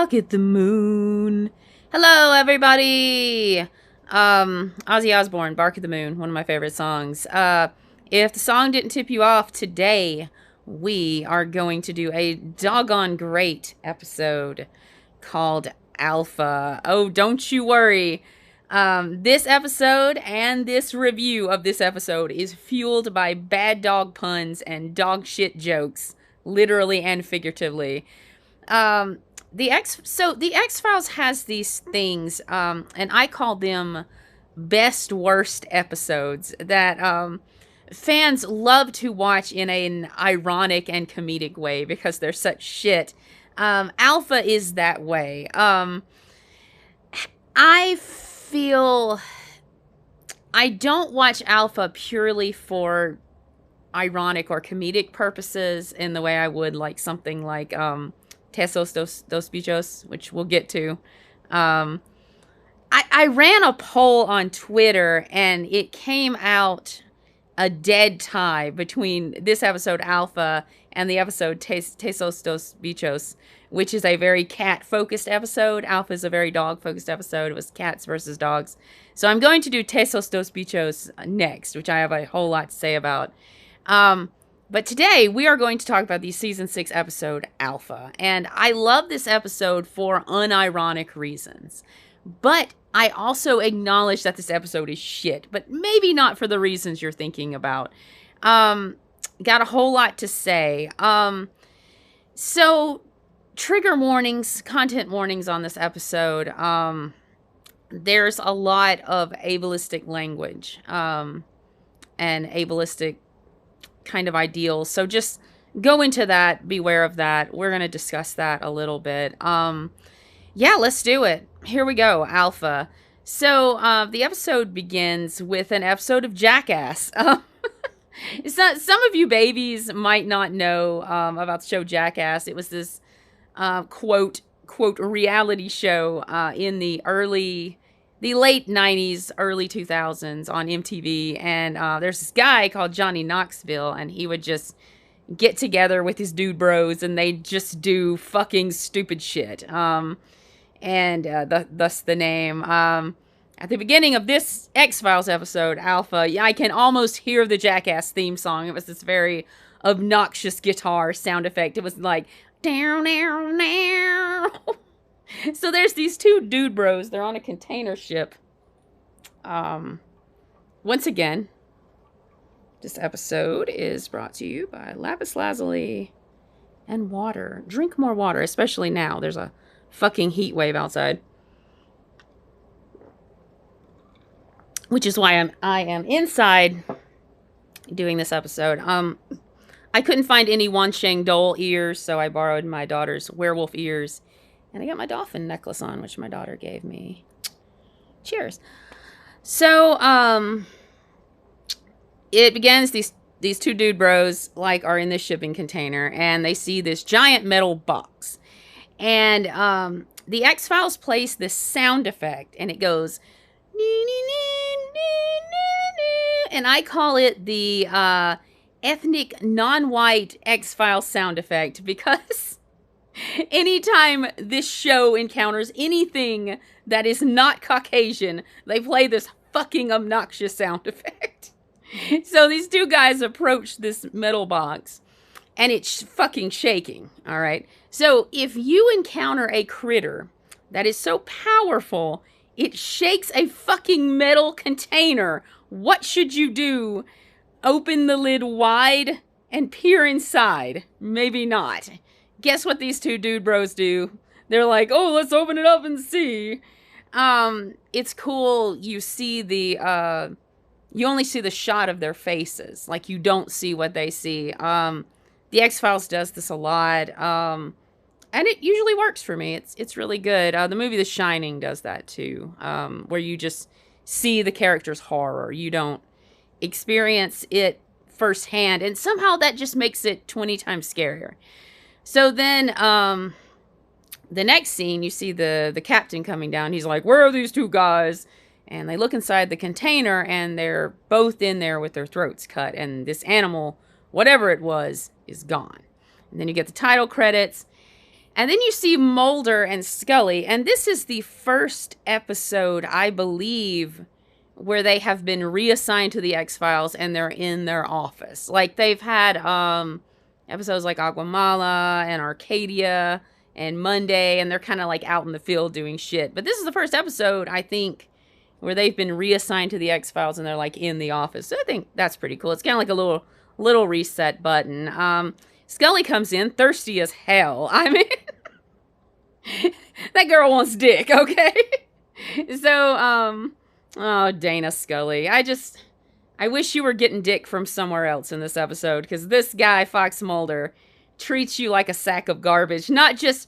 Bark at the Moon. Hello, everybody. Ozzy Osbourne, Bark at the Moon, one of my favorite songs. If the song didn't tip you off, today we are going to do a doggone great episode called Alpha. Oh, don't you worry. This episode and this review of this episode is fueled by bad dog puns and dog shit jokes, literally and figuratively. The X-Files has these things, and I call them best worst episodes that fans love to watch in an ironic and comedic way because they're such shit. Alpha is that way. I feel I don't watch Alpha purely for ironic or comedic purposes in the way I would like something like Tesos dos Bichos, which we'll get to. I ran a poll on Twitter and it came out a dead tie between this episode Alpha and the episode Tesos dos Bichos, which is a very cat-focused episode. Alpha is a very dog-focused episode. It was cats versus dogs. So I'm going to do Tesos dos Bichos next, which I have a whole lot to say about. But today we are going to talk about the season 6 episode Alpha. And I love this episode for unironic reasons. But I also acknowledge that this episode is shit, but maybe not for the reasons you're thinking about. Got a whole lot to say. So trigger warnings, content warnings on this episode. There's a lot of ableistic language, and ableistic kind of ideals. So just go into that, beware of that. We're going to discuss that a little bit. Yeah, let's do it. Here we go, Alpha. So the episode begins with an episode of Jackass. It's not, some of you babies might not know about the show Jackass. It was this quote reality show in the late 90s, early 2000s on MTV. And there's this guy called Johnny Knoxville, and he would just get together with his dude bros, and they'd just do fucking stupid shit. Thus the name. At the beginning of this X-Files episode, Alpha, I can almost hear the Jackass theme song. It was this very obnoxious guitar sound effect. It was like, down, down, down. So there's these two dude bros. They're on a container ship. Once again, this episode is brought to you by lapis lazuli and water. Drink more water, especially now. There's a fucking heat wave outside. Which is why I am inside doing this episode. I couldn't find any Wansheng dhole ears, so I borrowed my daughter's werewolf ears. And I got my dolphin necklace on, which my daughter gave me. Cheers. So, it begins, these two dude bros, are in this shipping container, and they see this giant metal box. And, the X-Files plays this sound effect, and it goes, and I call it the, ethnic, non-white X-Files sound effect, because anytime this show encounters anything that is not Caucasian, they play this fucking obnoxious sound effect. So these two guys approach this metal box, and it's fucking shaking, all right? So if you encounter a critter that is so powerful, it shakes a fucking metal container, what should you do? Open the lid wide and peer inside? Maybe not. Guess what these two dude bros do? They're like, oh, let's open it up and see. It's cool. You see you only see the shot of their faces. Like, you don't see what they see. The X-Files does this a lot. And it usually works for me. It's really good. The movie The Shining does that too. Where you just see the character's horror. You don't experience it firsthand. And somehow that just makes it 20 times scarier. So then, the next scene, you see the captain coming down. He's like, where are these two guys? And they look inside the container, and they're both in there with their throats cut. And this animal, whatever it was, is gone. And then you get the title credits. And then you see Mulder and Scully, and this is the first episode, I believe, where they have been reassigned to the X-Files and they're in their office. Like, they've had episodes like Aguamala and Arcadia and Monday, and they're kind of like out in the field doing shit. But this is the first episode, I think, where they've been reassigned to the X-Files and they're like in the office. So I think that's pretty cool. It's kind of like a little reset button. Scully comes in, thirsty as hell. I mean, that girl wants dick, okay? So, oh, Dana Scully. I wish you were getting dick from somewhere else in this episode, because this guy, Fox Mulder, treats you like a sack of garbage. Not just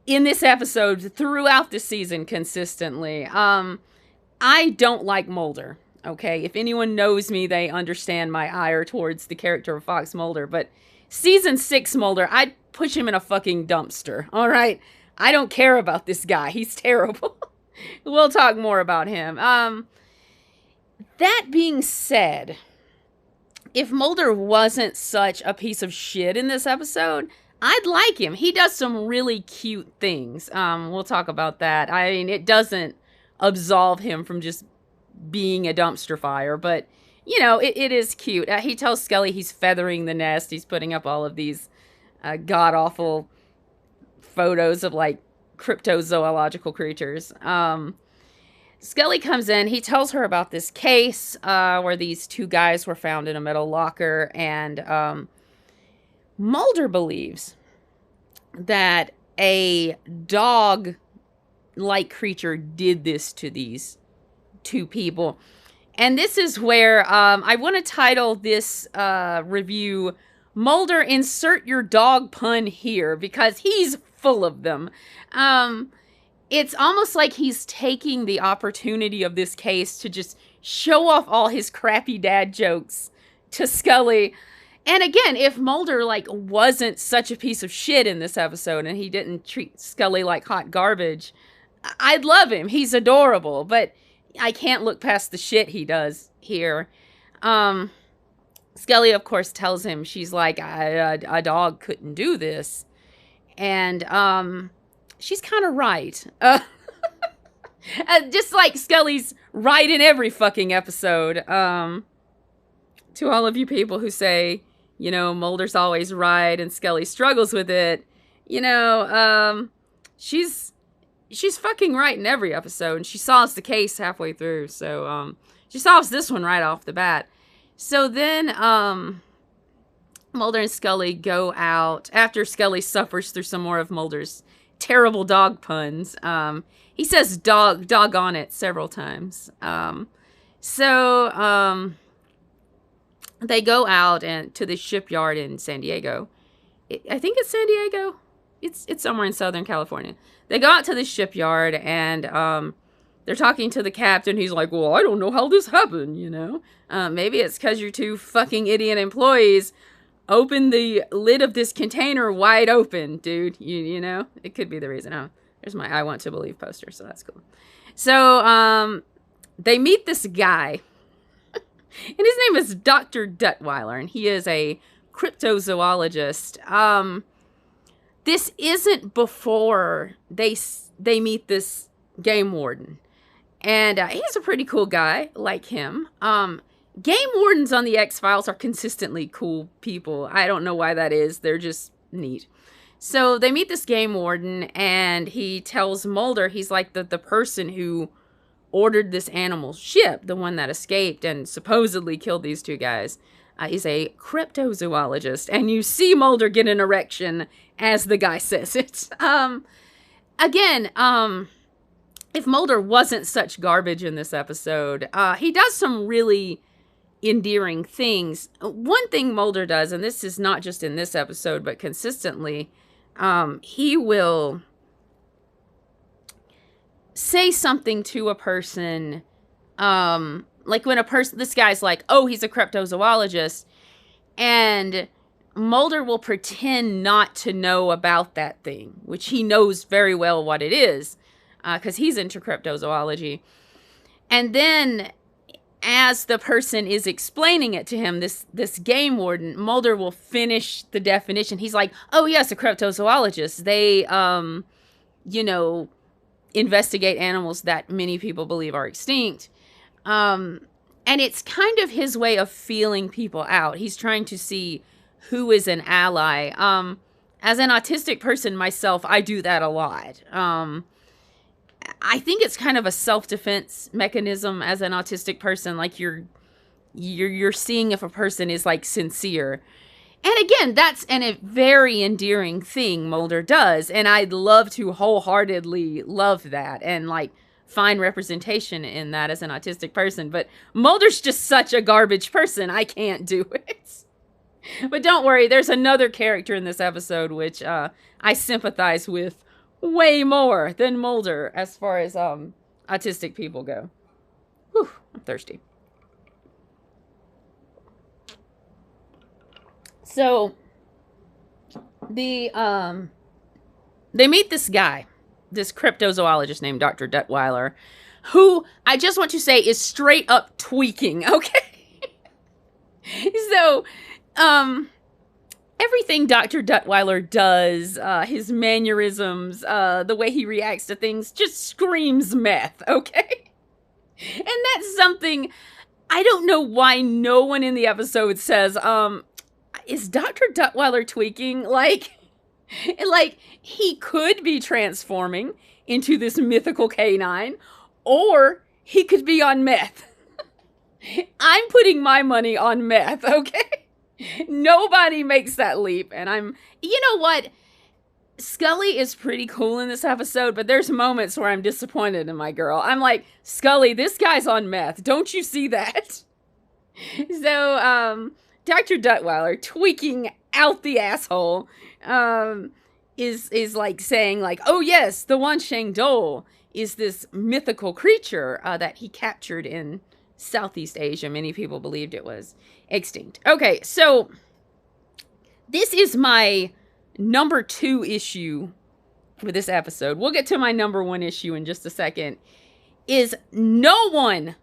in this episode, throughout the season consistently. I don't like Mulder, okay? If anyone knows me, they understand my ire towards the character of Fox Mulder, but Season 6 Mulder, I'd push him in a fucking dumpster, all right? I don't care about this guy. He's terrible. We'll talk more about him. That being said, if Mulder wasn't such a piece of shit in this episode, I'd like him. He does some really cute things. We'll talk about that. I mean, it doesn't absolve him from just being a dumpster fire, but you know, it is cute. He tells Scully he's feathering the nest. He's putting up all of these god-awful photos of, like, cryptozoological creatures. Scully comes in. He tells her about this case where these two guys were found in a metal locker. And Mulder believes that a dog-like creature did this to these two people. And this is where I want to title this review, Mulder, insert your dog pun here, because he's full of them. It's almost like he's taking the opportunity of this case to just show off all his crappy dad jokes to Scully. And again, if Mulder, like, wasn't such a piece of shit in this episode and he didn't treat Scully like hot garbage, I'd love him. He's adorable, but I can't look past the shit he does here. Scully, of course, tells him, she's like, a dog couldn't do this. And she's kind of right. Just like Scully's right in every fucking episode. To all of you people who say, you know, Mulder's always right and Scully struggles with it, you know, she's fucking right in every episode, and she solves the case halfway through. So, she solves this one right off the bat. So then, Mulder and Scully go out after Scully suffers through some more of Mulder's terrible dog puns. He says doggone it several times. They go out and to the shipyard in San Diego. I think it's San Diego. It's somewhere in Southern California. They go out to the shipyard, and they're talking to the captain. He's like, well, I don't know how this happened, you know. Maybe it's because your two fucking idiot employees opened the lid of this container wide open, dude. You know? It could be the reason. Oh, there's my I Want to Believe poster, so that's cool. So, they meet this guy, and his name is Dr. Duttweiler, and he is a cryptozoologist. This isn't before they meet this game warden. And he's a pretty cool guy, like him. Game wardens on the X-Files are consistently cool people. I don't know why that is. They're just neat. So they meet this game warden, and he tells Mulder, he's like the person who ordered this animal ship, the one that escaped and supposedly killed these two guys. He's a cryptozoologist, and you see Mulder get an erection as the guy says it. Again, if Mulder wasn't such garbage in this episode, he does some really endearing things. One thing Mulder does, and this is not just in this episode, but consistently, he will say something to a person, like when this guy's like, oh, he's a cryptozoologist, and Mulder will pretend not to know about that thing, which he knows very well what it is, because he's into cryptozoology. And then as the person is explaining it to him, this game warden, Mulder will finish the definition. He's like, oh yes, a cryptozoologist. They, you know, investigate animals that many people believe are extinct. And it's kind of his way of feeling people out. He's trying to see who is an ally. As an autistic person myself, I do that a lot. I think it's kind of a self-defense mechanism as an autistic person. Like you're seeing if a person is like sincere. And again, that's a very endearing thing Mulder does. And I'd love to wholeheartedly love that and like find representation in that as an autistic person. But Mulder's just such a garbage person. I can't do it. But don't worry, there's another character in this episode which I sympathize with way more than Mulder as far as autistic people go. Whew, I'm thirsty. So they meet this guy, this cryptozoologist named Dr. Detweiler, who I just want to say is straight up tweaking, okay? So everything Dr. Detweiler does, his mannerisms, the way he reacts to things, just screams meth, okay? And that's something, I don't know why no one in the episode says, is Dr. Detweiler tweaking? Like, he could be transforming into this mythical canine, or he could be on meth. I'm putting my money on meth, okay? Nobody makes that leap, and you know what? Scully is pretty cool in this episode, but there's moments where I'm disappointed in my girl. I'm like, Scully, this guy's on meth. Don't you see that? So, Dr. Detweiler, tweaking out the asshole, is like saying like, oh yes, the unhinged dhole is this mythical creature that he captured in Southeast Asia. Many people believed it was extinct. Okay, so this is my number 2 issue with this episode. We'll get to my number 1 issue in just a second. Is no one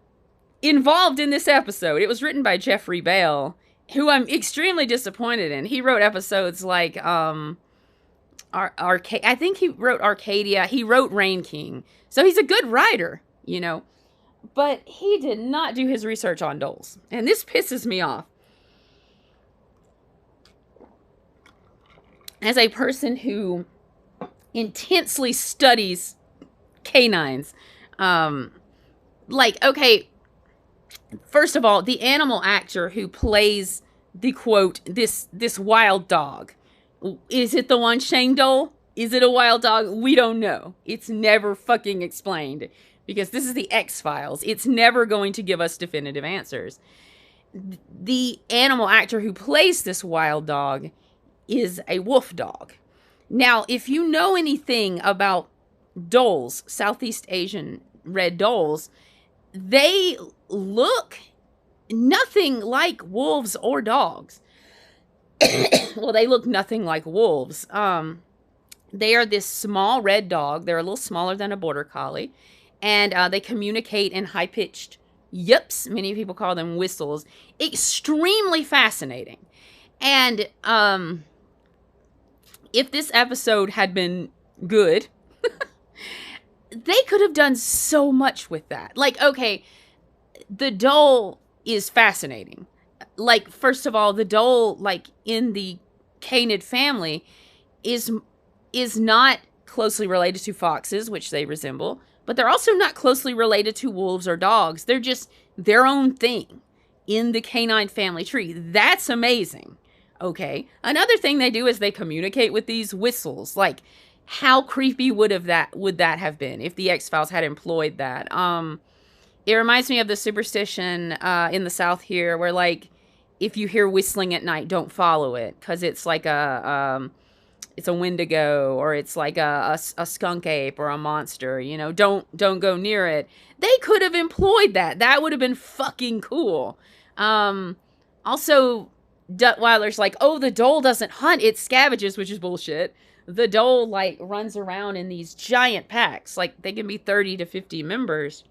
involved in this episode. It was written by Jeffrey Bell, who I'm extremely disappointed in. He wrote episodes like I think he wrote Arcadia. He wrote Rain King. So he's a good writer, you know. But he did not do his research on dholes. And this pisses me off. As a person who intensely studies canines, like, okay, first of all, the animal actor who plays the quote, this wild dog, is it the unhinged dhole? Is it a wild dog? We don't know. It's never fucking explained. Because this is the X-Files. It's never going to give us definitive answers. The animal actor who plays this wild dog is a wolf dog. Now, if you know anything about dholes, Southeast Asian red dholes, they look nothing like wolves or dogs. Well, they look nothing like wolves. They are this small red dog. They're a little smaller than a border collie. And they communicate in high-pitched yips. Many people call them whistles. Extremely fascinating. And if this episode had been good, they could have done so much with that. Like, okay, the dhole is fascinating. Like, first of all, the dhole, like, in the canid family, is not closely related to foxes, which they resemble. But they're also not closely related to wolves or dogs. They're just their own thing in the canine family tree. That's amazing. Okay. Another thing they do is they communicate with these whistles. Like, how creepy would that have been if the X-Files had employed that? It reminds me of the superstition in the South here where, like, if you hear whistling at night, don't follow it because it's like it's a wendigo, or it's like a skunk ape or a monster, you know, don't go near it. They could have employed that. That would have been fucking cool. Also, Detweiler's like, oh, the dhole doesn't hunt, it scavenges, which is bullshit. The dhole, like, runs around in these giant packs. Like, they can be 30 to 50 members.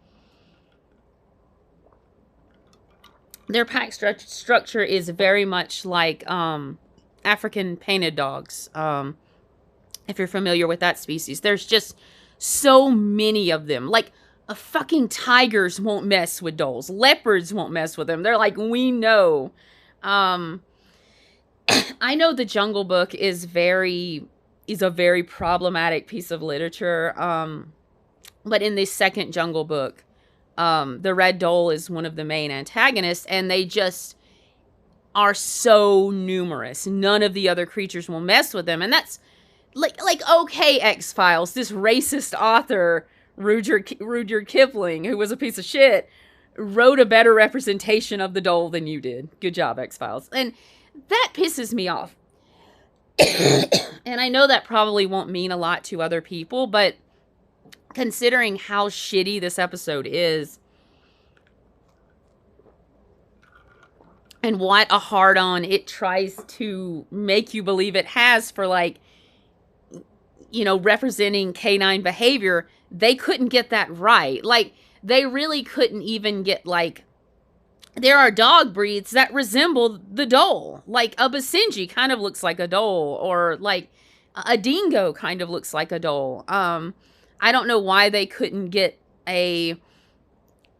their pack structure is very much like African painted dogs. If you're familiar with that species, there's just so many of them. Like, fucking tigers won't mess with dholes. Leopards won't mess with them. They're like, we know. I know the Jungle Book is a very problematic piece of literature. But in the second Jungle Book, the red dhole is one of the main antagonists, and they just are so numerous. None of the other creatures will mess with them, and that's like okay, X-Files, this racist author, Rudyard Kipling, who was a piece of shit, wrote a better representation of the dhole than you did. Good job, X-Files. And that pisses me off. And I know that probably won't mean a lot to other people, but considering how shitty this episode is, and what a hard-on it tries to make you believe it has for, like, you know, representing canine behavior, they couldn't get that right. Like, they really couldn't even get, like, there are dog breeds that resemble the dhole. Like, a Basenji kind of looks like a dhole, or, like, a dingo kind of looks like a dhole. I don't know why they couldn't get a,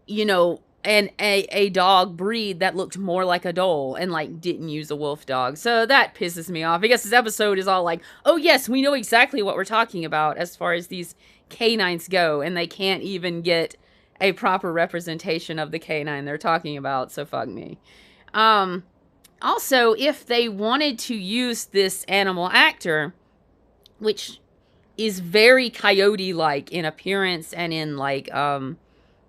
you know, a dog breed that looked more like a dhole and, like, didn't use a wolf dog. So that pisses me off. I guess this episode is all like, oh yes, we know exactly what we're talking about as far as these canines go, and they can't even get a proper representation of the canine they're talking about, so fuck me. Also, if they wanted to use this animal actor, which is very coyote-like in appearance and in, like,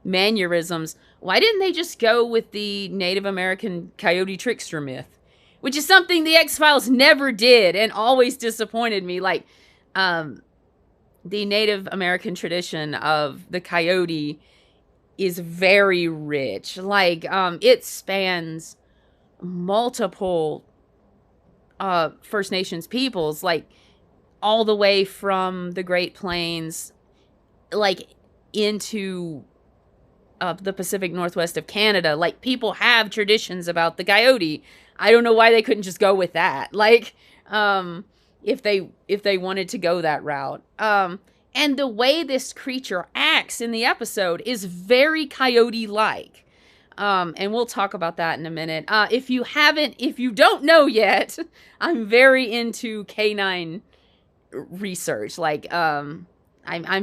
mannerisms, why didn't they just go with the Native American coyote trickster myth? Which is something the X-Files never did and always disappointed me. Like, the Native American tradition of the coyote is very rich. Like, it spans multiple First Nations peoples, like, all the way from the Great Plains, like, into the Pacific Northwest of Canada. Like, people have traditions about the coyote. I don't know why they couldn't just go with that. Like, if they wanted to go that route. And the way this creature acts in the episode is very coyote-like. And we'll talk about that in a minute. If you don't know yet, I'm very into canine research. Like, I'm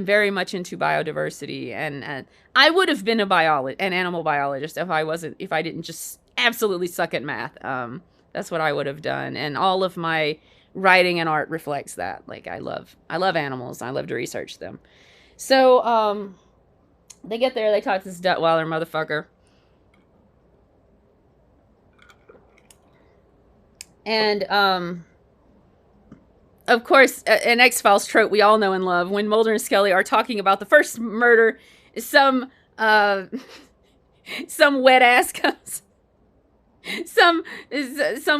very much into biodiversity, and I would have been an animal biologist if I didn't just absolutely suck at math. That's what I would have done, and all of my writing and art reflects that. Like, I love animals. I love to research them. So, they get there, they talk to this Duttweiler motherfucker. And, of course, an X-Files trope we all know and love, when Mulder and Scully are talking about the first murder, some wet ass comes, some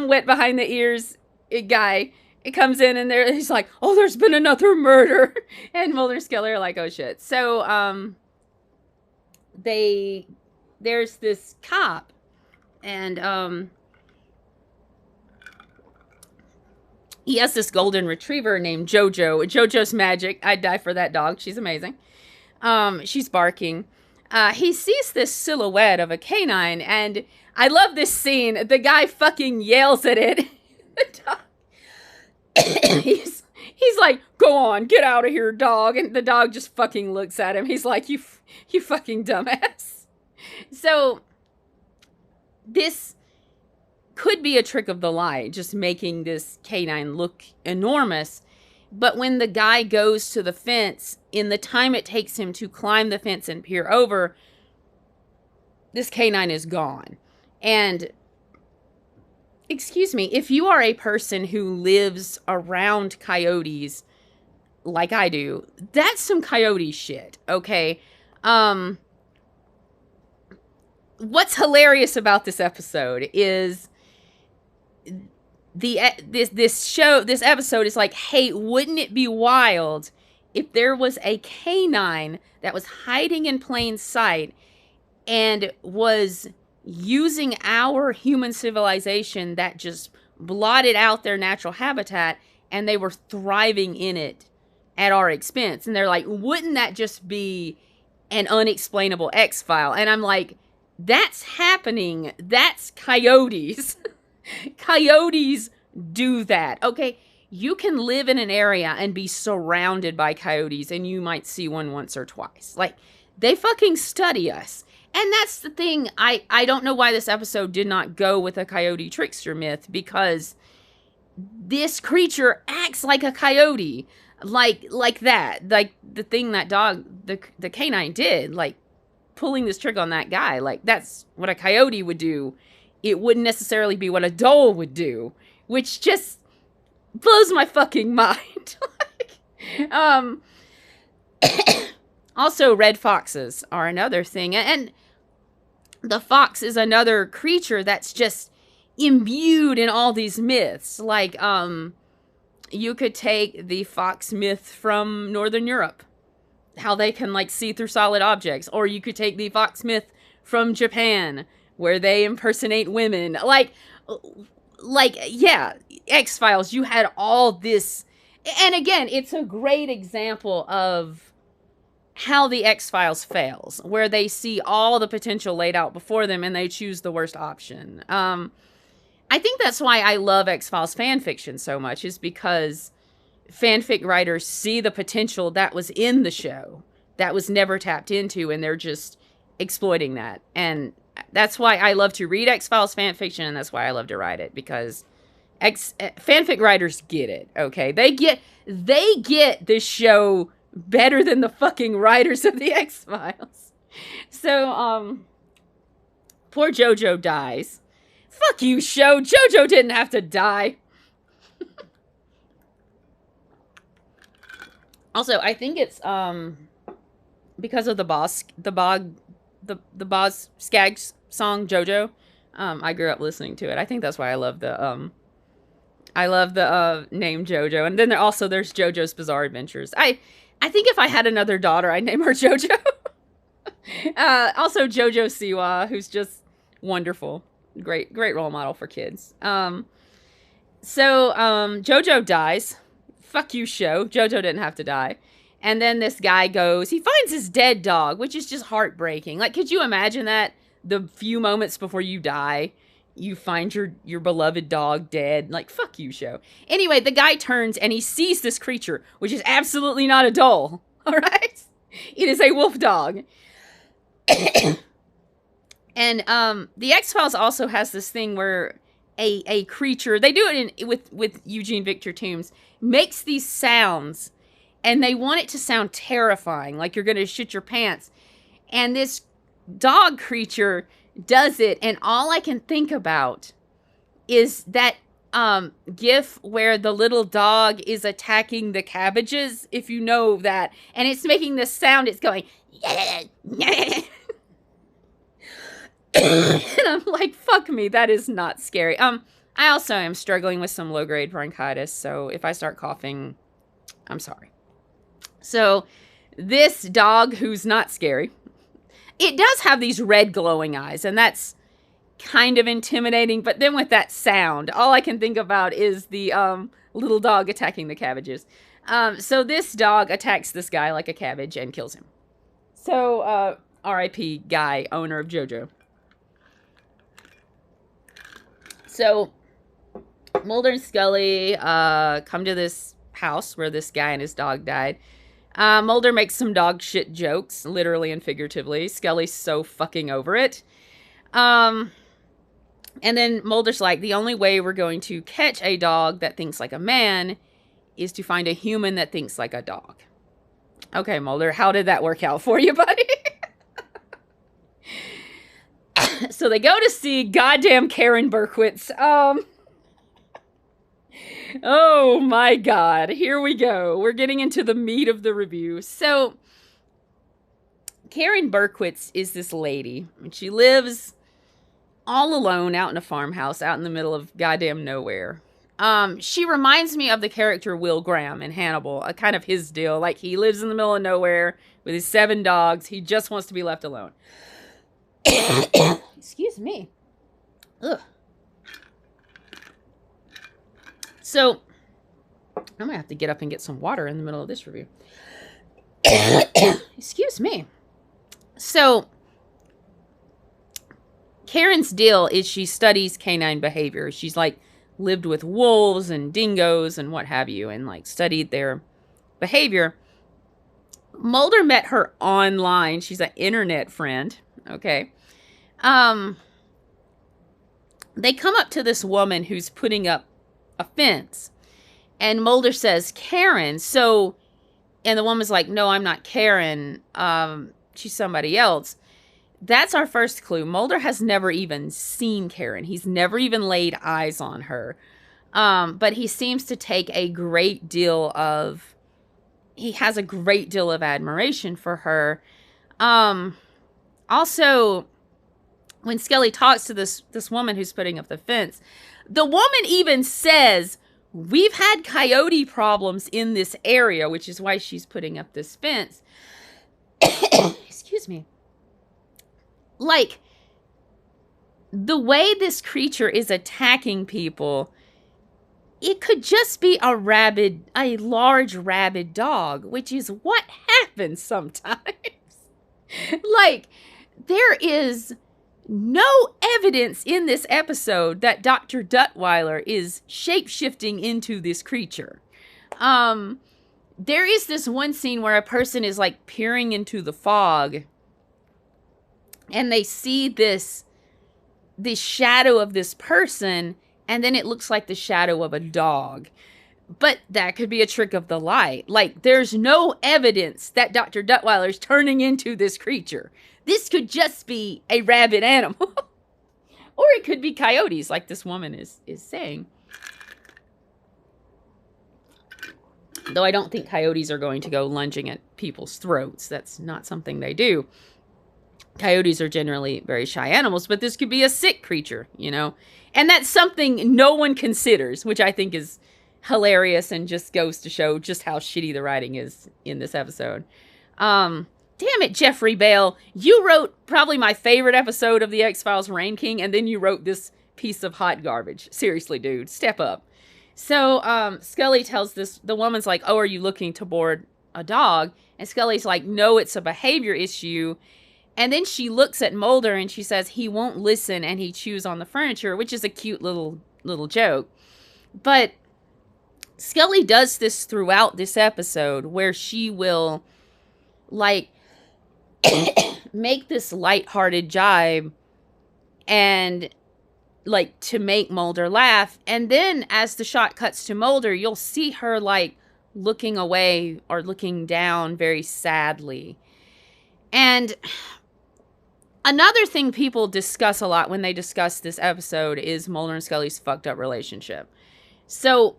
wet behind the ears guy, it comes in, and he's like, oh, there's been another murder, and Mulder and Scully are like, oh shit. So there's this cop, and he has this golden retriever named Jojo. Jojo's magic. I'd die for that dog. She's amazing. She's barking. He sees this silhouette of a canine, and I love this scene. The guy fucking yells at it. The dog. He's like, go on, get out of here, dog. And the dog just fucking looks at him. He's like, you fucking dumbass. So this could be a trick of the light, just making this canine look enormous. But when the guy goes to the fence, in the time it takes him to climb the fence and peer over, this canine is gone. And, excuse me, if you are a person who lives around coyotes, like I do, that's some coyote shit, okay? What's hilarious about this episode is this episode is like, hey, wouldn't it be wild if there was a canine that was hiding in plain sight and was using our human civilization that just blotted out their natural habitat, and they were thriving in it at our expense. And they're like, wouldn't that just be an unexplainable X-file? And I'm like, that's happening. That's coyotes. Coyotes do that. Okay, you can live in an area and be surrounded by coyotes, and you might see one once or twice. Like, they fucking study us. And that's the thing. I don't know why this episode did not go with a coyote trickster myth, because this creature acts like a coyote. Like that. Like the thing that dog, the canine did, like pulling this trick on that guy. Like, that's what a coyote would do. It wouldn't necessarily be what a dhole would do, which just blows my fucking mind. Also, red foxes are another thing. And the fox is another creature that's just imbued in all these myths. Like, you could take the fox myth from Northern Europe, how they can, like, see through solid objects. Or you could take the fox myth from Japan, where they impersonate women. Like, yeah, X-Files, you had all this. And again, it's a great example of how the X-Files fails, where they see all the potential laid out before them and they choose the worst option. I think that's why I love X-Files fan fiction so much, is because fanfic writers see the potential that was in the show that was never tapped into, and they're just exploiting that. And that's why I love to read X-Files fan fiction, and that's why I love to write it, because fanfic writers get it, okay? They get this show better than the fucking writers of the X-Files. So, poor JoJo dies. Fuck you, show. JoJo didn't have to die. Also, I think it's, because of the Boz Skaggs song, JoJo. I grew up listening to it. I think that's why I love the name JoJo. And then there's JoJo's Bizarre Adventures. I think if I had another daughter, I'd name her JoJo. Also, JoJo Siwa, who's just wonderful. Great role model for kids. JoJo dies. Fuck you, show. JoJo didn't have to die. And then this guy he finds his dead dog, which is just heartbreaking. Like, could you imagine that? The few moments before you die, you find your beloved dog dead. Like, fuck you, show. Anyway, the guy turns and he sees this creature, which is absolutely not a dhole. All right? It is a wolf dog. And the X-Files also has this thing where a creature, they do it with Eugene Victor Toombs, makes these sounds, and they want it to sound terrifying, like you're going to shit your pants. And this dog creature does it, and all I can think about is that gif where the little dog is attacking the cabbages, if you know that, and it's making this sound. It's going and I'm like, fuck me, that is not scary. I also am struggling with some low-grade bronchitis, so if I start coughing, I'm sorry. So this dog, who's not scary, it does have these red glowing eyes, and that's kind of intimidating. But then with that sound, all I can think about is the little dog attacking the cabbages. So this dog attacks this guy like a cabbage and kills him. So R.I.P. guy, owner of JoJo. So Mulder and Scully come to this house where this guy and his dog died. Mulder makes some dog shit jokes, literally and figuratively. Scully's so fucking over it. And then Mulder's like, the only way we're going to catch a dog that thinks like a man is to find a human that thinks like a dog. Okay, Mulder, how did that work out for you, buddy? So they go to see goddamn Karen Berkowitz. Oh my God, here we go. We're getting into the meat of the review. So Karen Berkowitz is this lady, and she lives all alone out in a farmhouse out in the middle of goddamn nowhere. She reminds me of the character Will Graham in Hannibal, a kind of his deal. Like, he lives in the middle of nowhere with his 7 dogs. He just wants to be left alone. Excuse me. Ugh. So, I'm going to have to get up and get some water in the middle of this review. Excuse me. So, Karen's deal is she studies canine behavior. She's like lived with wolves and dingoes and what have you, and like studied their behavior. Mulder met her online. She's an internet friend. Okay. They come up to this woman who's putting up a fence. And Mulder says, Karen. So, and the woman's like, no, I'm not Karen. She's somebody else. That's our first clue. Mulder has never even seen Karen. He's never even laid eyes on her. But he seems to take he has a great deal of admiration for her. Also, when Scully talks to this woman who's putting up the fence, the woman even says, we've had coyote problems in this area, which is why she's putting up this fence. Excuse me. Like, the way this creature is attacking people, it could just be a large rabid dog, which is what happens sometimes. Like, there is no evidence in this episode that Dr. Duttweiler is shape-shifting into this creature. There is this one scene where a person is like peering into the fog and they see this shadow of this person, and then it looks like the shadow of a dog. But that could be a trick of the light. Like, there's no evidence that Dr. Duttweiler is turning into this creature. This could just be a rabid animal. Or it could be coyotes, like this woman is saying. Though I don't think coyotes are going to go lunging at people's throats. That's not something they do. Coyotes are generally very shy animals, but this could be a sick creature, you know? And that's something no one considers, which I think is hilarious and just goes to show just how shitty the writing is in this episode. Damn it, Jeffrey Bell. You wrote probably my favorite episode of The X-Files, Rain King, and then you wrote this piece of hot garbage. Seriously, dude, step up. So, Scully tells the woman's like, oh, are you looking to board a dog? And Scully's like, no, it's a behavior issue. And then she looks at Mulder and she says, he won't listen and he chews on the furniture, which is a cute little joke. But Scully does this throughout this episode where she will, like, make this lighthearted jibe and, like, to make Mulder laugh. And then as the shot cuts to Mulder, you'll see her, like, looking away or looking down very sadly. And another thing people discuss a lot when they discuss this episode is Mulder and Scully's fucked up relationship. So,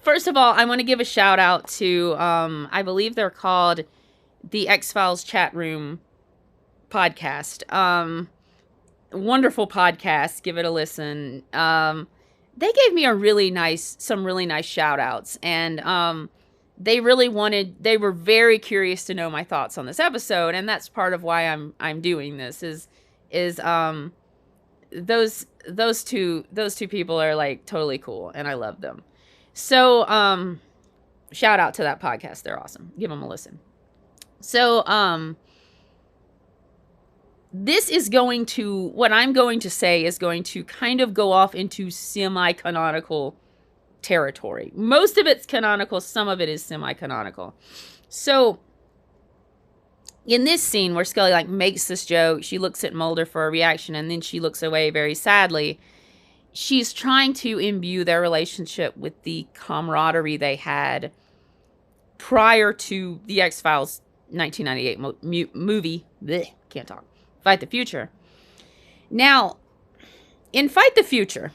first of all, I want to give a shout out to, I believe they're called the X-Files Chat Room Podcast. Wonderful podcast. Give it a listen. They gave me some really nice shout outs, and they were very curious to know my thoughts on this episode, and that's part of why I'm doing this is those two people are like totally cool, and I love them. So shout out to that podcast. They're awesome. Give them a listen. So what I'm going to say is going to kind of go off into semi-canonical territory. Most of it's canonical, some of it is semi-canonical. So, in this scene where Scully, like, makes this joke, she looks at Mulder for a reaction, and then she looks away very sadly. She's trying to imbue their relationship with the camaraderie they had prior to the X-Files 1998 movie. Blech, can't talk. Fight the Future. Now, in Fight the Future,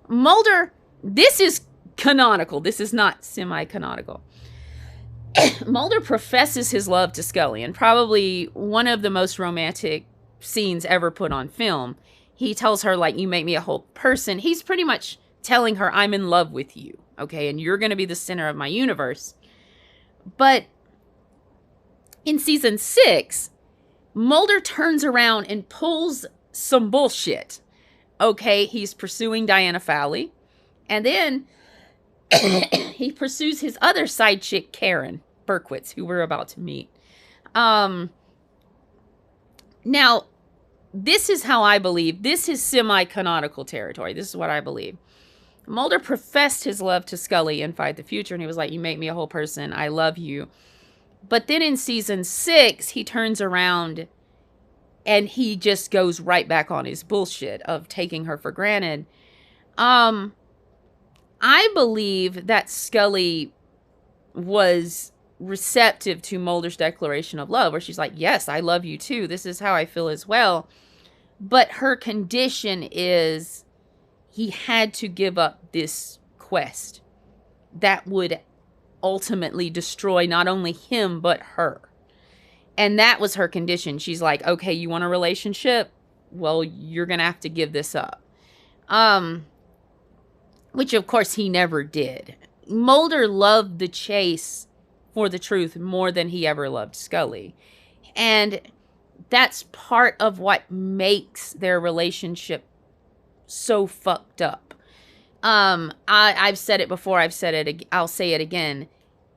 Mulder, this is canonical. This is not semi-canonical. Mulder professes his love to Scully, and probably one of the most romantic scenes ever put on film. He tells her, like, you make me a whole person. He's pretty much telling her, I'm in love with you, okay, and you're going to be the center of my universe. But in season 6, Mulder turns around and pulls some bullshit. Okay, he's pursuing Diana Fowley. And then he pursues his other side chick, Karen Berkowitz, who we're about to meet. Now, this is how I believe. This is semi-canonical territory. This is what I believe. Mulder professed his love to Scully in Fight the Future, and he was like, you make me a whole person. I love you. But then in season 6, he turns around and he just goes right back on his bullshit of taking her for granted. I believe that Scully was receptive to Mulder's declaration of love, where she's like, yes, I love you too. This is how I feel as well. But her condition is he had to give up this quest that would ultimately destroy not only him, but her. And that was her condition. She's like, okay, you want a relationship? Well, you're going to have to give this up. Which, of course, he never did. Mulder loved the chase for the truth more than he ever loved Scully. And that's part of what makes their relationship so fucked up. I've said it before. I'll say it again.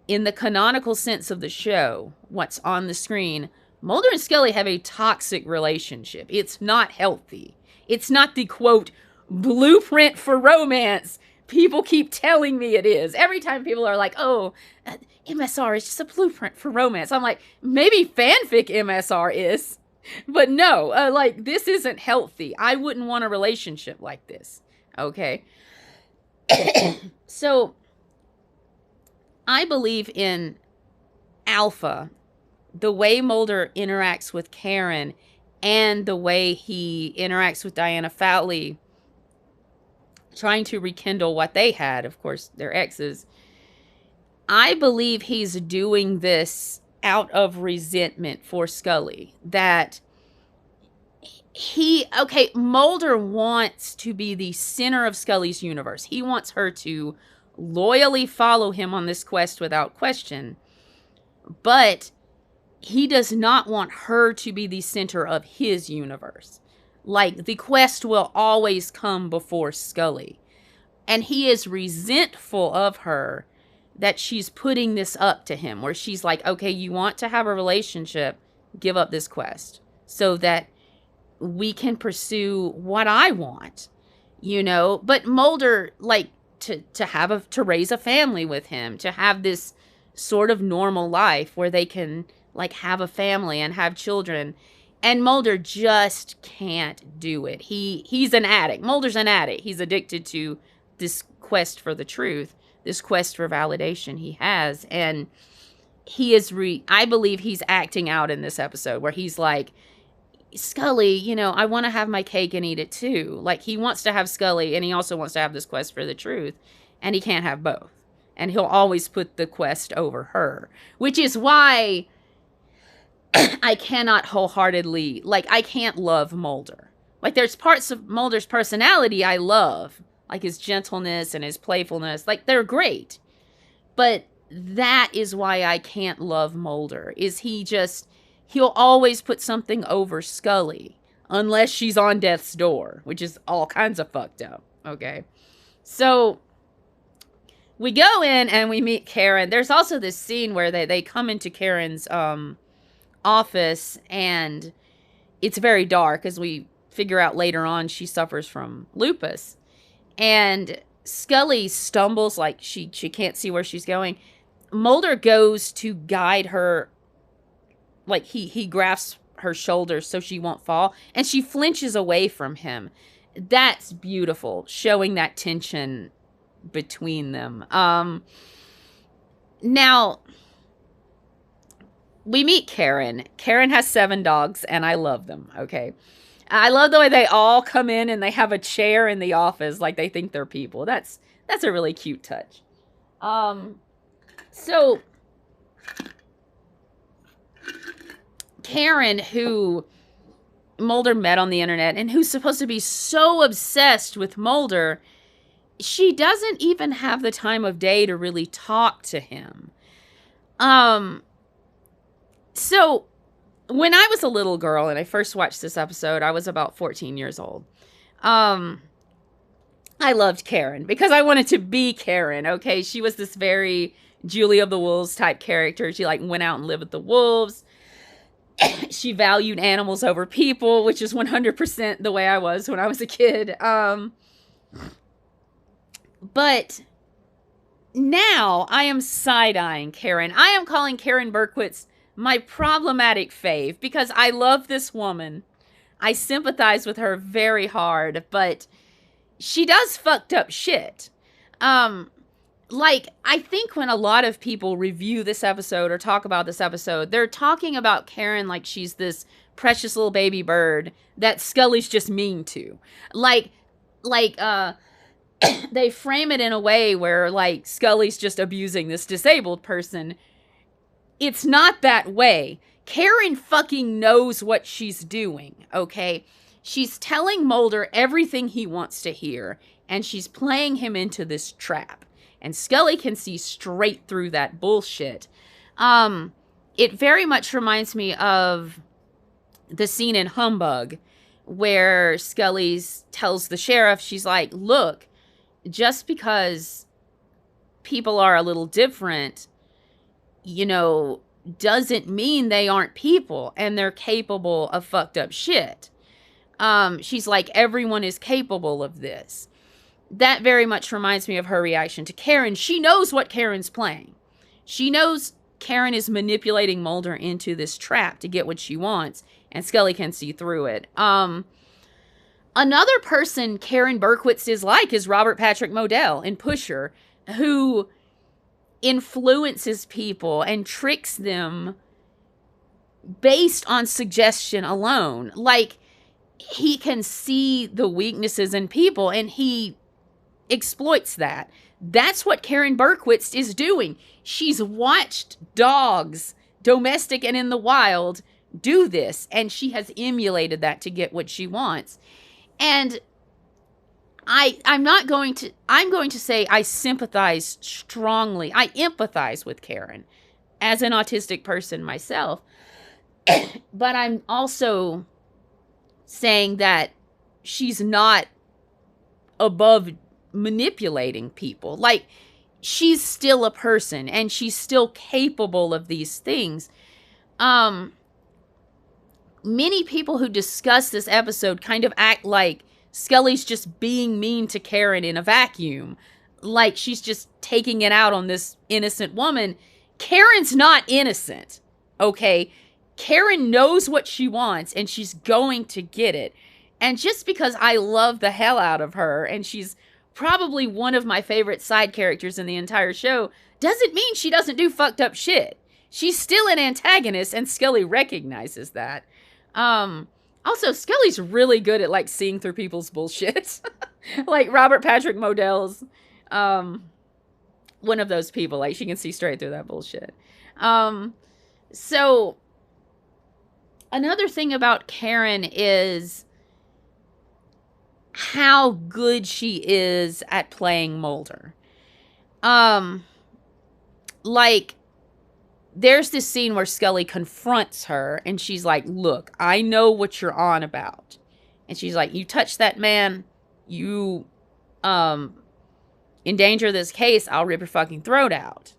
In the canonical sense of the show, what's on the screen, Mulder and Scully have a toxic relationship. It's not healthy. It's not the, quote, blueprint for romance people keep telling me it is. Every time people are like, oh, MSR is just a blueprint for romance. I'm like, maybe fanfic MSR is. But no, like, this isn't healthy. I wouldn't want a relationship like this. Okay? So, I believe in alpha, the way Mulder interacts with Karen and the way he interacts with Diana Fowley, trying to rekindle what they had, of course, their exes. I believe he's doing this out of resentment for Scully. That Mulder wants to be the center of Scully's universe. He wants her to loyally follow him on this quest without question. But he does not want her to be the center of his universe. Like, the quest will always come before Scully. And he is resentful of her that she's putting this up to him, where she's like, okay, you want to have a relationship, give up this quest so that we can pursue what I want, you know? But Mulder, like, to raise a family with him, to have this sort of normal life where they can, like, have a family and have children. And Mulder just can't do it. He's an addict. Mulder's an addict. He's addicted to this quest for the truth, this quest for validation he has. And he is, I believe he's acting out in this episode where he's like, Scully, you know, I want to have my cake and eat it too. Like, he wants to have Scully and he also wants to have this quest for the truth. And he can't have both. And he'll always put the quest over her. Which is why I cannot wholeheartedly, like, I can't love Mulder. Like, there's parts of Mulder's personality I love. Like, his gentleness and his playfulness. Like, they're great. But that is why I can't love Mulder. He'll always put something over Scully. Unless she's on death's door. Which is all kinds of fucked up. Okay? So, we go in and we meet Karen. There's also this scene where they come into Karen's office, and it's very dark, as we figure out later on she suffers from lupus. And Scully stumbles, like she can't see where she's going. Mulder goes to guide her, like he grasps her shoulders so she won't fall, and she flinches away from him. That's beautiful, showing that tension between them. Now, we meet Karen. Karen has 7 dogs, and I love them, okay? I love the way they all come in and they have a chair in the office like they think they're people. That's a really cute touch. So, Karen, who Mulder met on the internet and who's supposed to be so obsessed with Mulder, she doesn't even have the time of day to really talk to him. So, when I was a little girl and I first watched this episode, I was about 14 years old. I loved Karen because I wanted to be Karen, okay? She was this very Julie of the Wolves type character. She like went out and lived with the wolves. She valued animals over people, which is 100% the way I was when I was a kid. But now I am side-eyeing Karen. I am calling Karen Berkowitz my problematic fave because I love this woman. I sympathize with her very hard, but she does fucked up shit. Like, I think when a lot of people review this episode or talk about this episode, they're talking about Karen like she's this precious little baby bird that Scully's just mean to. Like, they frame it in a way where, like, Scully's just abusing this disabled person. It's not that way. Karen fucking knows what she's doing, okay? She's telling Mulder everything he wants to hear, and she's playing him into this trap. And Scully can see straight through that bullshit. It very much reminds me of the scene in Humbug where Scully tells the sheriff, she's like, look, just because people are a little different, you know, doesn't mean they aren't people and they're capable of fucked up shit. She's like, everyone is capable of this. That very much reminds me of her reaction to Karen. She knows what Karen's playing. She knows Karen is manipulating Mulder into this trap to get what she wants, and Scully can see through it. Another person Karen Berkowitz is like is Robert Patrick Modell in Pusher, who influences people and tricks them based on suggestion alone. Like, he can see the weaknesses in people and he exploits that. That's what Karen Berkowitz is doing. She's watched dogs, domestic and in the wild, do this, and she has emulated that to get what she wants. And I'm going to say I sympathize strongly. I empathize with Karen as an autistic person myself. But I'm also saying that she's not above manipulating people. Like, she's still a person and she's still capable of these things. Many people who discuss this episode kind of act like Scully's just being mean to Karen in a vacuum. Like she's just taking it out on this innocent woman. Karen's not innocent, okay? Karen knows what she wants and she's going to get it. And just because I love the hell out of her and she's probably one of my favorite side characters in the entire show doesn't mean she doesn't do fucked up shit. She's still an antagonist and Scully recognizes that. Also, Scully's really good at, like, seeing through people's bullshit. Like, Robert Patrick Modell's, one of those people. Like, she can see straight through that bullshit. So, another thing about Karen is how good she is at playing Mulder. Like, there's this scene where Scully confronts her and she's like, look, I know what you're on about. And she's like, you touch that man, you endanger this case, I'll rip your fucking throat out.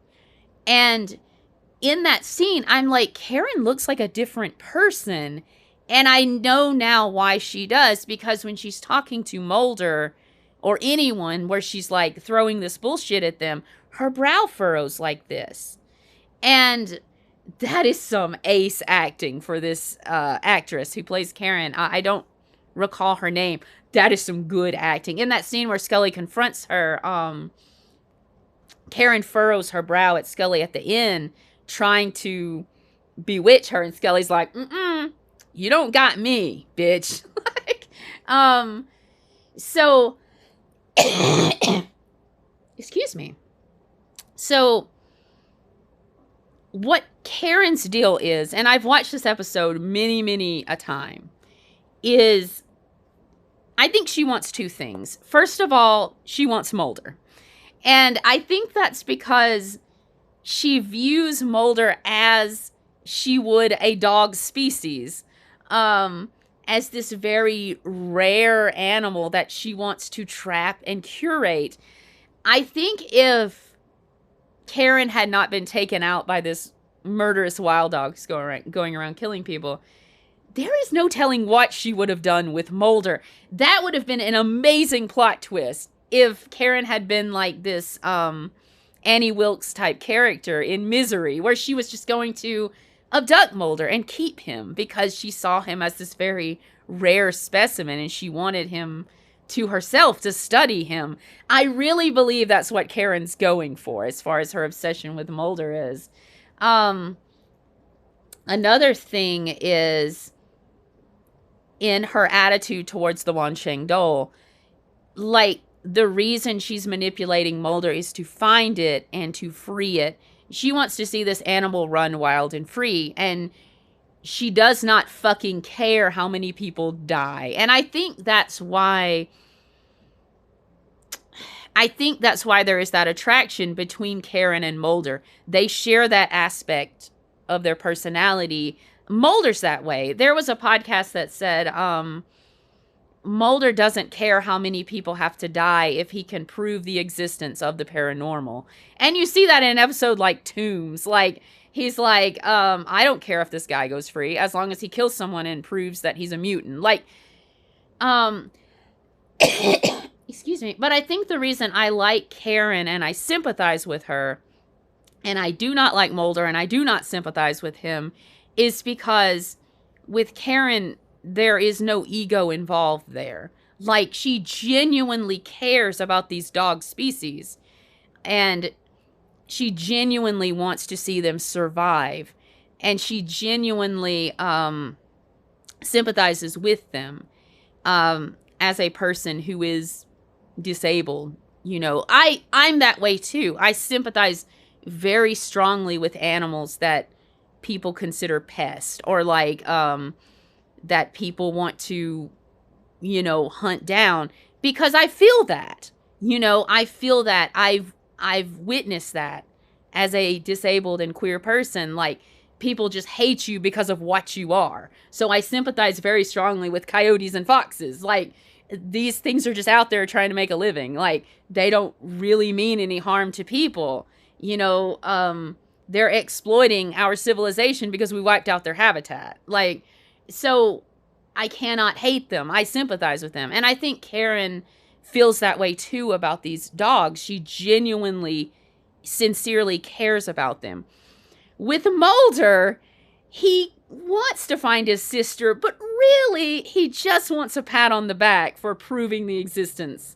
And in that scene, I'm like, Karen looks like a different person. And I know now why she does, because when she's talking to Mulder or anyone where she's like throwing this bullshit at them, her brow furrows like this. And that is some ace acting for this actress who plays Karen. I don't recall her name. That is some good acting. In that scene where Scully confronts her, Karen furrows her brow at Scully at the end, trying to bewitch her. And Scully's like, you don't got me, bitch. Like, so, excuse me. So, what Karen's deal is, and I've watched this episode many a time, is I think she wants two things. First of all, she wants Mulder. And I think that's because she views Mulder as she would a dog species, as this very rare animal that she wants to trap and curate. I think if Karen had not been taken out by this murderous wild dogs going around killing people, there is no telling what she would have done with Mulder. That would have been an amazing plot twist if Karen had been like this Annie Wilkes type character in Misery, where she was just going to abduct Mulder and keep him because she saw him as this very rare specimen and she wanted him to herself to study him. I really believe that's what Karen's going for as far as her obsession with Mulder is. Another thing is in her attitude towards the Wancheng dhole. Like, the reason she's manipulating Mulder is to find it and to free it. She wants to see this animal run wild and free, and she does not fucking care how many people die. And I think that's why there is that attraction between Karen and Mulder. They share that aspect of their personality. Mulder's that way. There was a podcast that said Mulder doesn't care how many people have to die if he can prove the existence of the paranormal. And you see that in an episode like Tombs. Like, he's like, I don't care if this guy goes free as long as he kills someone and proves that he's a mutant. Like, excuse me. But I think the reason I like Karen and I sympathize with her, and I do not like Mulder and I do not sympathize with him, is because with Karen, there is no ego involved there. Like, she genuinely cares about these dog species, and she genuinely wants to see them survive, and she genuinely sympathizes with them as a person who is disabled. You know, I'm that way too. I sympathize very strongly with animals that people consider pests, or like that people want to, you know, hunt down, because I feel that. You know, I feel that. I've witnessed that as a disabled and queer person. Like, people just hate you because of what you are. So I sympathize very strongly with coyotes and foxes. Like, these things are just out there trying to make a living. Like, they don't really mean any harm to people. You know, they're exploiting our civilization because we wiped out their habitat. Like, so I cannot hate them. I sympathize with them. And I think Karen feels that way too about these dogs. She genuinely, sincerely cares about them. With Mulder, he wants to find his sister, but really, he just wants a pat on the back for proving the existence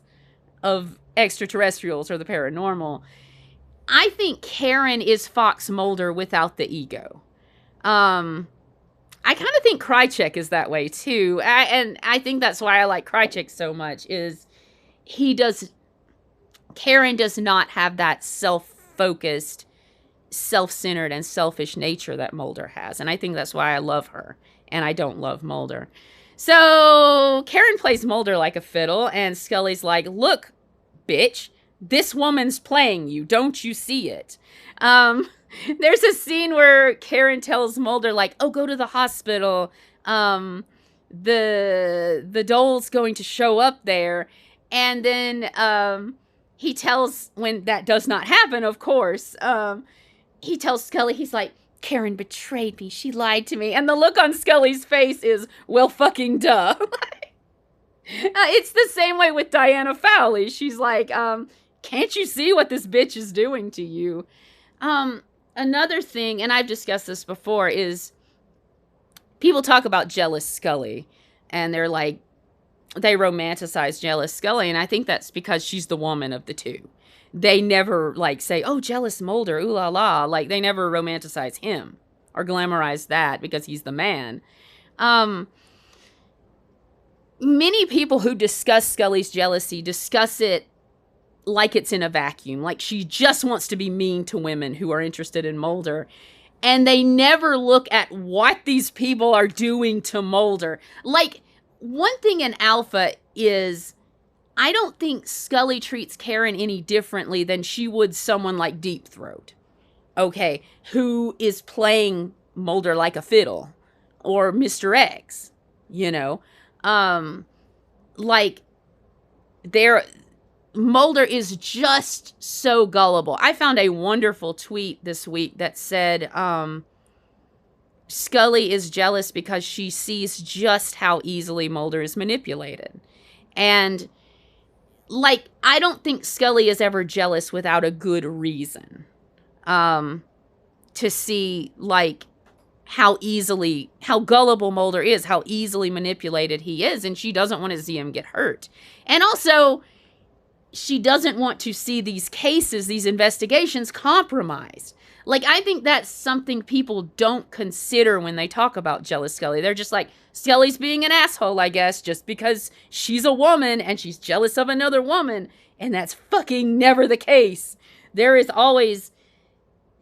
of extraterrestrials or the paranormal. I think Karen is Fox Mulder without the ego. I kind of think Krychek is that way too. And I think that's why I like Krychek so much, is Karen does not have that self-focused, self-centered, and selfish nature that Mulder has. And I think that's why I love her, and I don't love Mulder. So Karen plays Mulder like a fiddle, and Scully's like, look, bitch, this woman's playing you. Don't you see it? There's a scene where Karen tells Mulder, like, oh, go to the hospital. The dhole's going to show up there. And then he tells, when that does not happen, of course, he tells Scully, he's like, Karen betrayed me. She lied to me. And the look on Scully's face is, well, fucking duh. It's the same way with Diana Fowley. She's like, can't you see what this bitch is doing to you? Another thing, and I've discussed this before, is people talk about jealous Scully, and they're like, they romanticize jealous Scully, and I think that's because she's the woman of the two. They never, like, say, oh, jealous Mulder, ooh la la. Like, they never romanticize him or glamorize that because he's the man. Many people who discuss Scully's jealousy discuss it like it's in a vacuum. Like, she just wants to be mean to women who are interested in Mulder. And they never look at what these people are doing to Mulder. Like, one thing in Alpha is, I don't think Scully treats Karen any differently than she would someone like Deep Throat. Okay, who is playing Mulder like a fiddle, or Mr. X, you know. Like, Mulder is just so gullible. I found a wonderful tweet this week that said, Scully is jealous because she sees just how easily Mulder is manipulated. And, like, I don't think Scully is ever jealous without a good reason. To see, like, how gullible Mulder is, how easily manipulated he is, and she doesn't want to see him get hurt. And also, she doesn't want to see these cases, these investigations compromised. Like, I think that's something people don't consider when they talk about jealous Scully. They're just like, Scully's being an asshole, I guess, just because she's a woman and she's jealous of another woman. And that's fucking never the case. There is always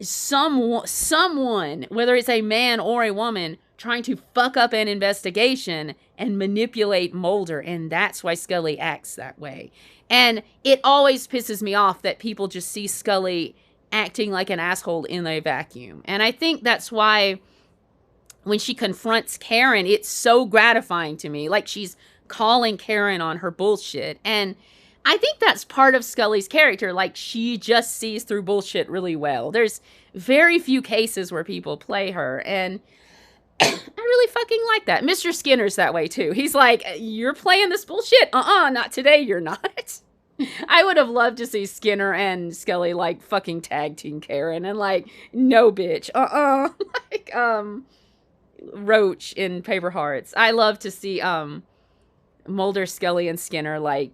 someone, whether it's a man or a woman, trying to fuck up an investigation and manipulate Mulder. And that's why Scully acts that way. And it always pisses me off that people just see Scully acting like an asshole in a vacuum. And I think that's why when she confronts Karen, it's so gratifying to me. Like, she's calling Karen on her bullshit. And I think that's part of Scully's character. Like, she just sees through bullshit really well. There's very few cases where people play her. And I really fucking like that. Mr. Skinner's that way too. He's like, you're playing this bullshit? Not today, you're not. I would have loved to see Skinner and Scully, like, fucking tag team Karen and, like, no bitch. Like, Roach in Paper Hearts. I love to see, Mulder, Scully, and Skinner, like,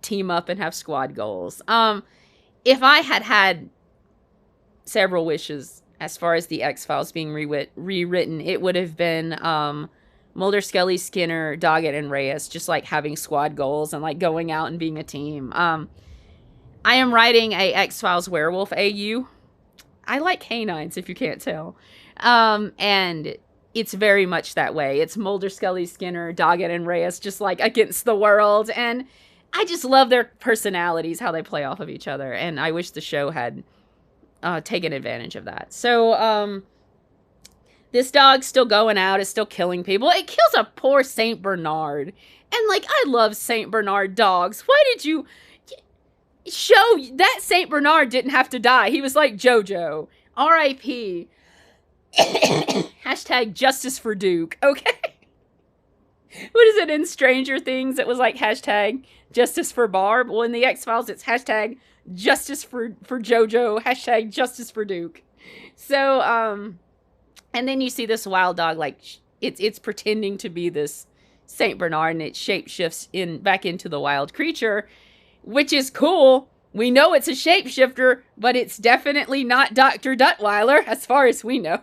team up and have squad goals. If I had several wishes as far as the X-Files being rewritten, it would have been, Mulder, Scully, Skinner, Doggett, and Reyes just, like, having squad goals and, like, going out and being a team. I am writing a X-Files werewolf AU. I like canines, if you can't tell. And it's very much that way. It's Mulder, Scully, Skinner, Doggett, and Reyes just, like, against the world. And I just love their personalities, how they play off of each other. And I wish the show had taken advantage of that. So, this dog's still going out, is still killing people. It kills a poor Saint Bernard. And, like, I love Saint Bernard dogs. Why did you show that Saint Bernard didn't have to die? He was like JoJo. R.I.P. Hashtag justice for Duke. Okay. What is it in Stranger Things? It was like hashtag justice for Barb. Well, in the X-Files, it's hashtag justice for JoJo. Hashtag justice for Duke. So, and then you see this wild dog, like, it's pretending to be this Saint Bernard, and it shapeshifts back into the wild creature, which is cool. We know it's a shapeshifter, but it's definitely not Dr. Duttweiler, as far as we know.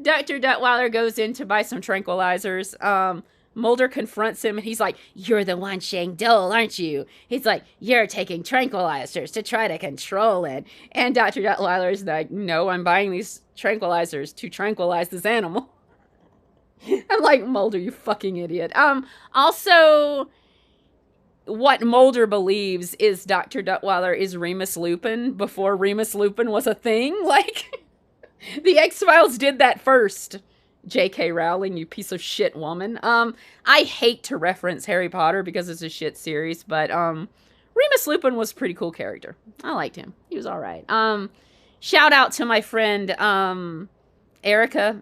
Dr. Duttweiler goes in to buy some tranquilizers. Mulder confronts him, and he's like, you're the one saying dhole, aren't you? He's like, you're taking tranquilizers to try to control it. And Dr. Duttweiler's like, no, I'm buying these tranquilizers to tranquilize this animal. I'm like, Mulder, you fucking idiot. Also, what Mulder believes is Dr. Duttweiler is Remus Lupin before Remus Lupin was a thing. Like, the X-Files did that first. J.K. Rowling, you piece of shit woman. I hate to reference Harry Potter because it's a shit series, but Remus Lupin was a pretty cool character. I liked him. He was all right. Shout out to my friend Erica.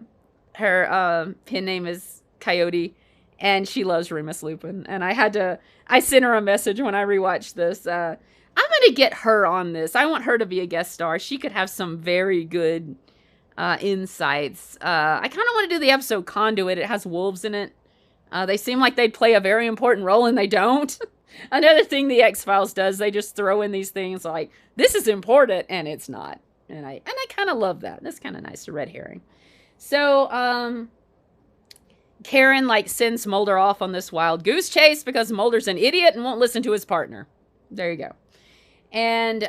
Her pen name is Coyote, and she loves Remus Lupin. And I sent her a message when I rewatched this. I'm gonna get her on this. I want her to be a guest star. She could have some very good insights. I kind of want to do the episode Conduit. It has wolves in it. They seem like they'd play a very important role, and they don't. Another thing the X-Files does, they just throw in these things like, this is important, and it's not. And I kind of love that. That's kind of nice, a red herring. So, Karen, like, sends Mulder off on this wild goose chase because Mulder's an idiot and won't listen to his partner. There you go. And,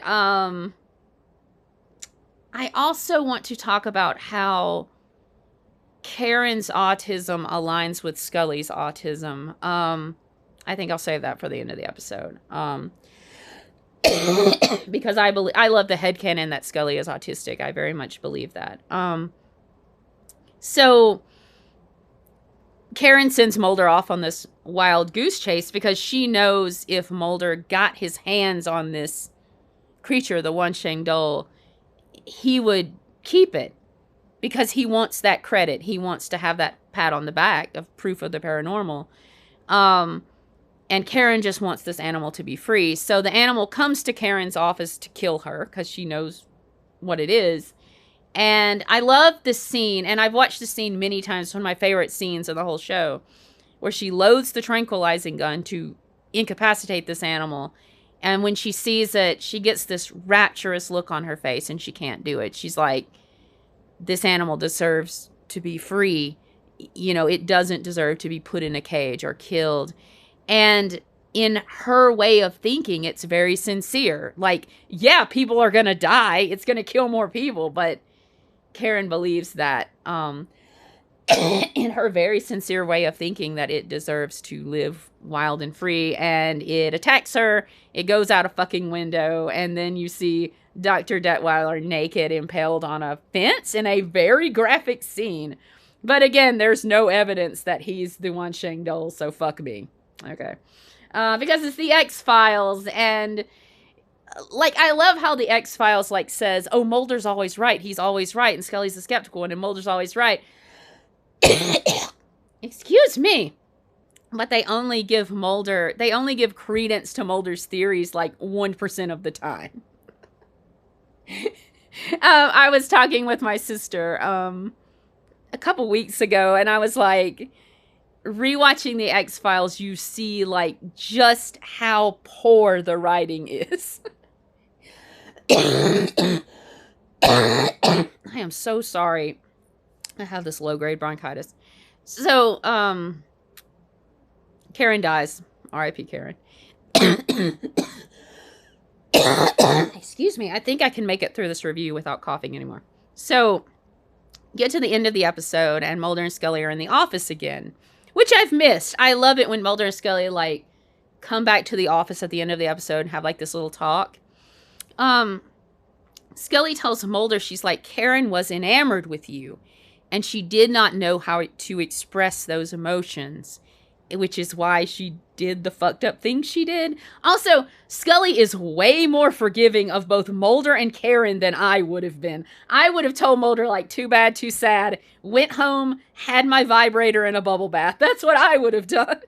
I also want to talk about how Karen's autism aligns with Scully's autism. I think I'll save that for the end of the episode. Because I love the headcanon that Scully is autistic. I very much believe that. So Karen sends Mulder off on this wild goose chase because she knows if Mulder got his hands on this creature, the unhinged dhole, he would keep it because he wants that credit. He wants to have that pat on the back of proof of the paranormal. And Karen just wants this animal to be free. So the animal comes to Karen's office to kill her because she knows what it is. And I love this scene, and I've watched this scene many times. It's one of my favorite scenes of the whole show, where she loads the tranquilizing gun to incapacitate this animal. And when she sees it, she gets this rapturous look on her face, and she can't do it. She's like, this animal deserves to be free. You know, it doesn't deserve to be put in a cage or killed. And in her way of thinking, it's very sincere. Like, yeah, people are going to die. It's going to kill more people, but Karen believes that in her very sincere way of thinking that it deserves to live wild and free, and it attacks her. It goes out a fucking window, and then you see Dr. Detweiler naked, impaled on a fence in a very graphic scene. But again, there's no evidence that he's the unhinged dhole, so fuck me. Okay. Because it's the X-Files, and like, I love how the X-Files, like, says, oh, Mulder's always right. He's always right. And Scully's the skeptical one, and Mulder's always right. Excuse me. But they only give credence to Mulder's theories, like, 1% of the time. I was talking with my sister, a couple weeks ago, and I was like, rewatching the X-Files, you see, like, just how poor the writing is. I am so sorry. I have this low-grade bronchitis. So, Karen dies. R.I.P. Karen. Excuse me. I think I can make it through this review without coughing anymore. So, get to the end of the episode, and Mulder and Scully are in the office again, which I've missed. I love it when Mulder and Scully, like, come back to the office at the end of the episode and have, like, this little talk. Scully tells Mulder, she's like, Karen was enamored with you, and she did not know how to express those emotions, which is why she did the fucked up things she did. Also, Scully is way more forgiving of both Mulder and Karen than I would have been. I would have told Mulder, like, too bad, too sad, went home, had my vibrator in a bubble bath. That's what I would have done.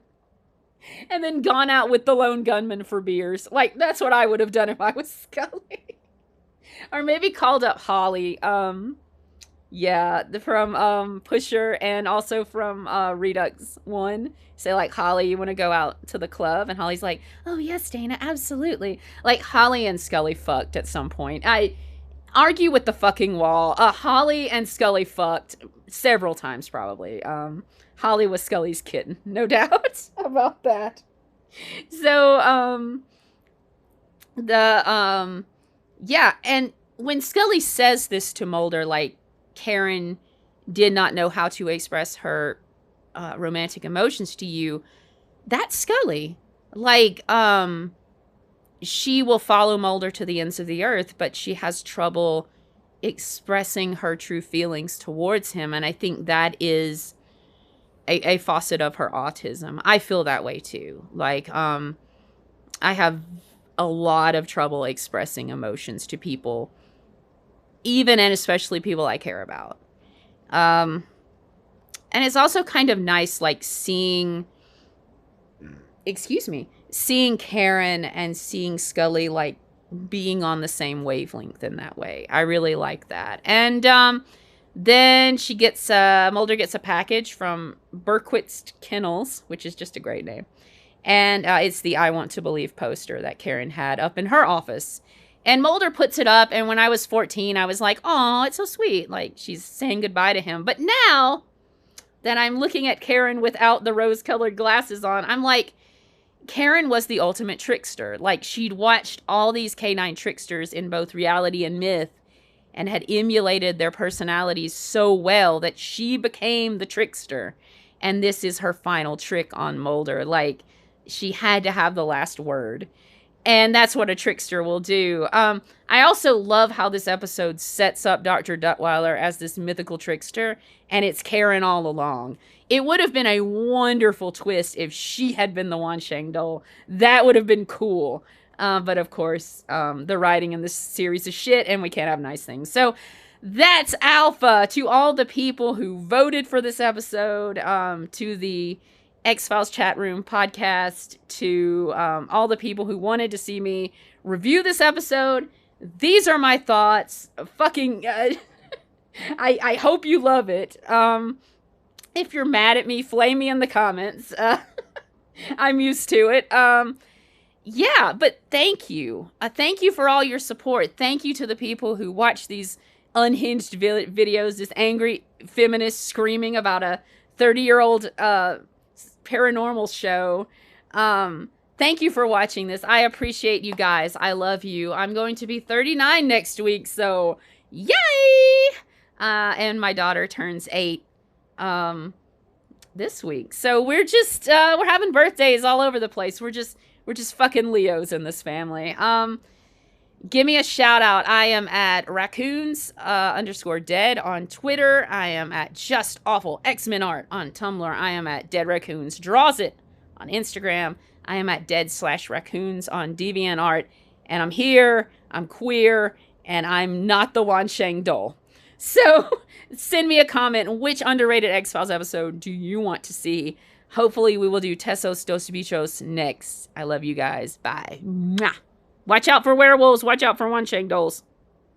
And then gone out with the lone gunman for beers. Like, that's what I would have done if I was Scully. Or maybe called up Holly. Yeah, from Pusher, and also from Redux 1. Say, like, Holly, you want to go out to the club? And Holly's like, oh, yes, Dana, absolutely. Like, Holly and Scully fucked at some point. I argue with the fucking wall. Holly and Scully fucked several times, probably. Holly was Scully's kitten, no doubt about that. So, yeah, and when Scully says this to Mulder, like, Karen did not know how to express her romantic emotions to you, that's Scully. Like, she will follow Mulder to the ends of the earth, but she has trouble expressing her true feelings towards him, and I think that is a facet of her autism. I feel that way too. Like, I have a lot of trouble expressing emotions to people, even and especially people I care about. And it's also kind of nice, like, seeing Karen and seeing Scully, like, being on the same wavelength in that way. I really like that. And then Mulder gets a package from Berquist Kennels, which is just a great name. And it's the I Want to Believe poster that Karen had up in her office. And Mulder puts it up, and when I was 14, I was like, oh, it's so sweet. Like, she's saying goodbye to him. But now that I'm looking at Karen without the rose-colored glasses on, I'm like, Karen was the ultimate trickster. Like, she'd watched all these canine tricksters in both reality and myth and had emulated their personalities so well that she became the trickster. And this is her final trick on Mulder. Like, she had to have the last word. And that's what a trickster will do. I also love how this episode sets up Dr. Duttweiler as this mythical trickster, and it's Karen all along. It would have been a wonderful twist if she had been the Wansheng dhole. That would have been cool. But of course, the writing in this series is shit, and we can't have nice things. So that's alpha to all the people who voted for this episode, to the X-Files chat room podcast, to all the people who wanted to see me review this episode. These are my thoughts. Fucking, I hope you love it. If you're mad at me, flame me in the comments. I'm used to it. Yeah, but thank you. Thank you for all your support. Thank you to the people who watch these unhinged videos, this angry feminist screaming about a 30-year-old paranormal show. Thank you for watching this. I appreciate you guys. I love you. I'm going to be 39 next week, so yay! And my daughter turns 8 this week. So we're just we're having birthdays all over the place. We're just fucking Leos in this family. Give me a shout out. I am at raccoons_dead on Twitter. I am at Just Awful X-Men Art on Tumblr. I am at Dead Raccoons Draws It on Instagram. I am at Dead/Raccoons on DeviantArt. And I'm here, I'm queer, and I'm not the Wansheng dhole. So send me a comment. Which underrated X-Files episode do you want to see? Hopefully we will do Tessos Dos Bichos next. I love you guys. Bye. Mwah. Watch out for werewolves. Watch out for Wansheng dholes.